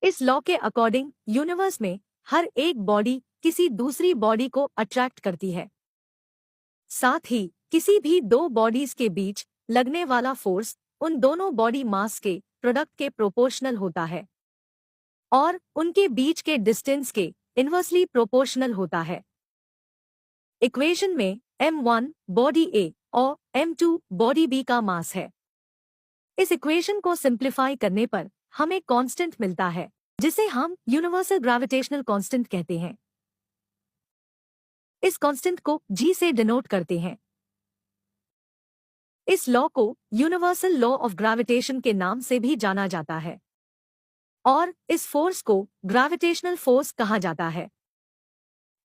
इस लॉ के according universe में हर एक बॉडी किसी दूसरी बॉडी को अट्रैक्ट करती है। साथ ही किसी भी दो बॉडीज के बीच लगने वाला फोर्स उन दोनों बॉडी मास के प्रोडक्ट के प्रोपोर्शनल होता है और उनके बीच के डिस्टेंस के इन्वर्सली प्रोपोर्शनल होता है। इक्वेशन में m1 बॉडी A और m2 बॉडी B का मास है। इस इक्वेशन को सिंप्लीफाई करने पर हमें कांस्टेंट मिलता है जिसे हम यूनिवर्सल ग्रेविटेशनल कांस्टेंट कहते हैं। इस कांस्टेंट को G से डिनोट करते हैं। इस लॉ को यूनिवर्सल लॉ ऑफ ग्रेविटेशन के नाम से भी जाना जाता है और इस फोर्स को ग्रेविटेशनल फोर्स कहा जाता है।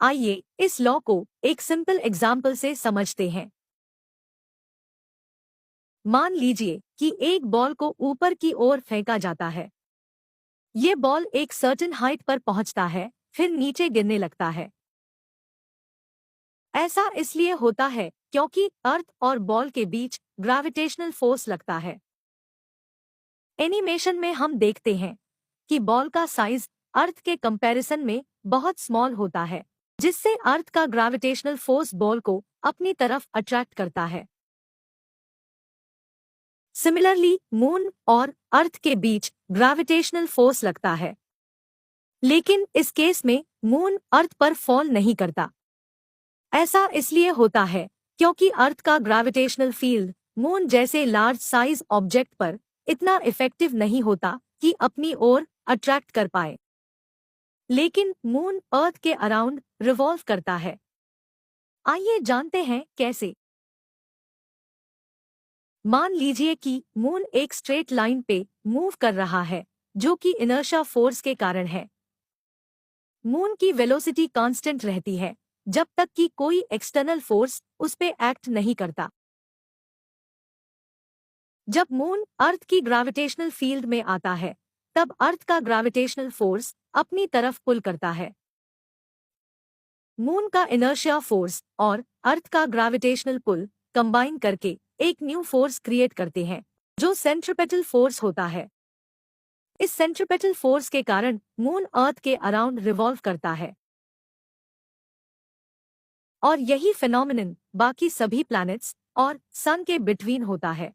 आइए इस लॉ को एक सिंपल एग्जाम्पल से समझते हैं। मान लीजिए कि एक बॉल को ऊपर की ओर फेंका जाता है। ये बॉल एक सर्टेन हाइट पर पहुंचता है, फिर नीचे गिरने लगता है। ऐसा इसलिए होता है क्योंकि अर्थ और बॉल के बीच ग्रेविटेशनल फोर्स लगता है। एनिमेशन में हम देखते हैं कि बॉल का साइज अर्थ के कंपैरिजन में बहुत स्मॉल होता है, जिससे अर्थ का ग्रेविटेशनल फोर्स बॉल को अपनी तरफ अट्रैक्ट करता है। सिमिलरली मून और अर्थ के बीच ग्रेविटेशनल फोर्स लगता है, लेकिन इस केस में मून अर्थ पर फॉल नहीं करता। ऐसा इसलिए होता है क्योंकि अर्थ का ग्रेविटेशनल फील्ड मून जैसे लार्ज साइज ऑब्जेक्ट पर इतना इफेक्टिव नहीं होता कि अपनी ओर अट्रैक्ट कर पाए, लेकिन मून अर्थ के अराउंड रिवॉल्व करता है। आइए जानते हैं कैसे। मान लीजिए कि मून एक स्ट्रेट लाइन पे मूव कर रहा है, जो कि इनर्शिया फोर्स के कारण है। मून की वेलोसिटी कांस्टेंट रहती है जब तक कि कोई एक्सटर्नल फोर्स उस पे एक्ट नहीं करता। जब मून अर्थ की ग्रेविटेशनल फील्ड में आता है, तब अर्थ का ग्रेविटेशनल फोर्स अपनी तरफ पुल करता है। मून का इनर्शिया फोर्स और अर्थ का ग्रेविटेशनल पुल कंबाइन करके एक न्यू फोर्स क्रिएट करते हैं, जो सेंट्रीपेटल फोर्स होता है। इस सेंट्रीपेटल फोर्स के कारण मून अर्थ के अराउंड रिवॉल्व करता है और यही फिनोमिनन बाकी सभी प्लैनेट्स और सन के बिटवीन होता है।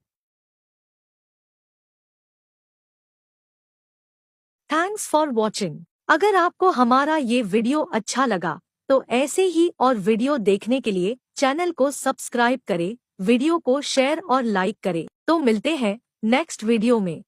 Thanks for watching. अगर आपको हमारा ये वीडियो अच्छा लगा तो ऐसे ही और वीडियो देखने के लिए चैनल को सब्सक्राइब करें, वीडियो को शेयर और लाइक करें। तो मिलते हैं नेक्स्ट वीडियो में।